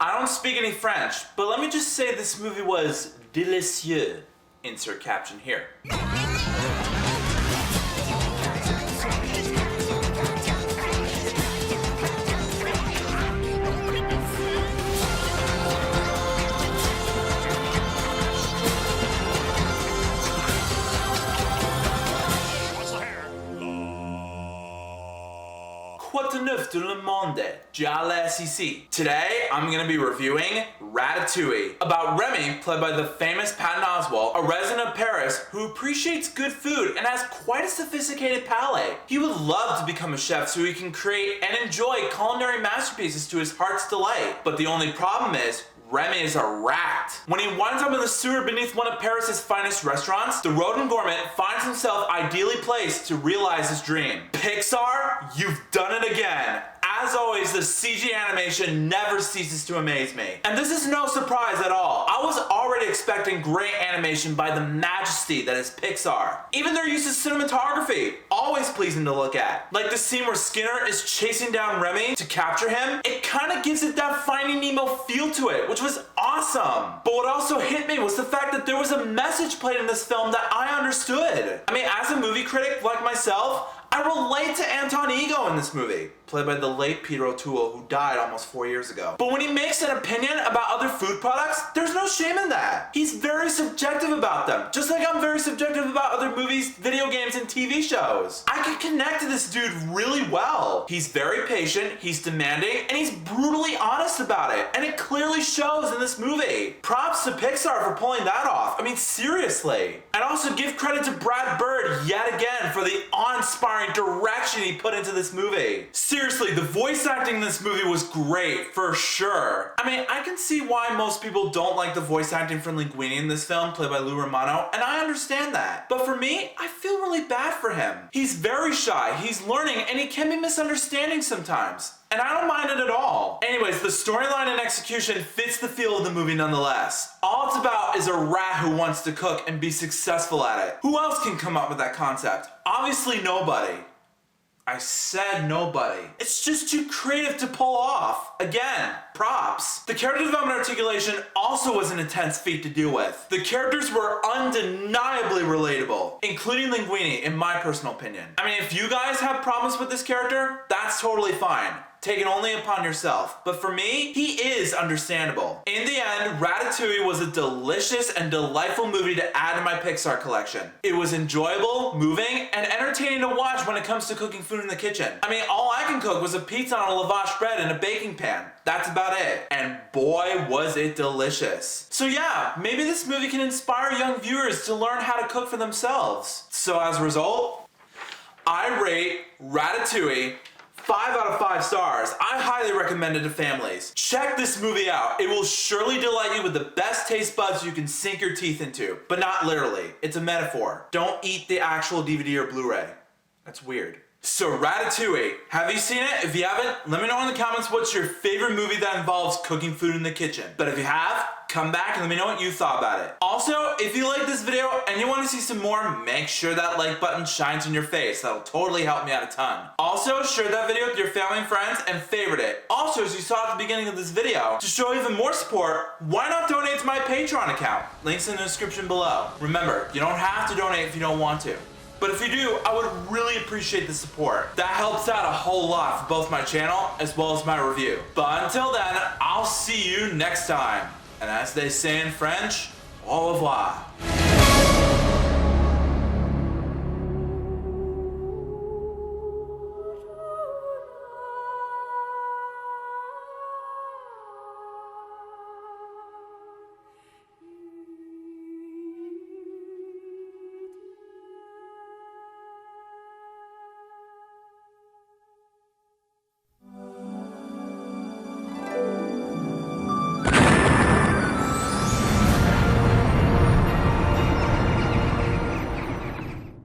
I don't speak any French, but let me just say this movie was délicieux. Insert caption here. Quoi de neuf de le monde? Jales ici. Today, I'm gonna be reviewing Ratatouille, about Remy, played by the famous Patton Oswalt, a resident of Paris who appreciates good food and has quite a sophisticated palate. He would love to become a chef so he can create and enjoy culinary masterpieces to his heart's delight. But the only problem is, Remy is a rat. When he winds up in the sewer beneath one of Paris's finest restaurants, the rodent gourmet finds himself ideally placed to realize his dream. Pixar, you've done it again. As always, the CG animation never ceases to amaze me. And this is no surprise at all. I was already expecting great animation by the majesty that is Pixar. Even their use of cinematography, always pleasing to look at. Like the scene where Skinner is chasing down Remy to capture him, it kind of gives it that Finding Nemo feel to it, which was awesome. But what also hit me was the fact that there was a message played in this film that I understood. I mean, as a movie critic like myself, I relate to Anton Ego in this movie, played by the late Peter O'Toole, who died almost 4 years ago. But when he makes an opinion about other food products, there's no shame in that. He's very subjective about them, just like I'm very subjective about other movies, video games, and TV shows. I can connect to this dude really well. He's very patient, he's demanding, and he's brutally honest about it, and it clearly shows in this movie. Props to Pixar for pulling that off. I mean, seriously. And also give credit to Brad Bird yet again for the awe-inspiring direction he put into this movie. Seriously, the voice acting in this movie was great, for sure. I mean, I can see why most people don't like the voice acting from Linguini in this film, played by Lou Romano, and I understand that. But for me, I feel really bad for him. He's very shy, he's learning, and he can be misunderstanding sometimes. And I don't mind it at all. Anyways, the storyline and execution fits the feel of the movie nonetheless. All it's about is a rat who wants to cook and be successful at it. Who else can come up with that concept? Obviously nobody. I said nobody. It's just too creative to pull off. Again, props. The character development articulation also was an intense feat to deal with. The characters were undeniably relatable, including Linguini, in my personal opinion. I mean, if you guys have problems with this character, that's totally fine. Take it only upon yourself. But for me, he is understandable. In the end, Ratatouille was a delicious and delightful movie to add to my Pixar collection. It was enjoyable, moving, and entertaining to watch when it comes to cooking food in the kitchen. I mean, all I can cook was a pizza on a lavash bread in a baking pan. That's about it. And boy, was it delicious. So yeah, maybe this movie can inspire young viewers to learn how to cook for themselves. So as a result, I rate Ratatouille 5 out of 5 stars. I highly recommend it to families. Check this movie out. It will surely delight you with the best taste buds you can sink your teeth into. But not literally. It's a metaphor. Don't eat the actual DVD or Blu-ray. That's weird. So Ratatouille, have you seen it? If you haven't, let me know in the comments what's your favorite movie that involves cooking food in the kitchen. But if you have, come back and let me know what you thought about it. Also, if you like this video and you want to see some more, make sure that like button shines in your face. That'll totally help me out a ton. Also, share that video with your family and friends and favorite it. Also, as you saw at the beginning of this video, to show even more support, why not donate to my Patreon account? Links in the description below. Remember, you don't have to donate if you don't want to. But if you do, I would really appreciate the support. That helps out a whole lot for both my channel as well as my review. But until then, I'll see you next time. And as they say in French, au revoir.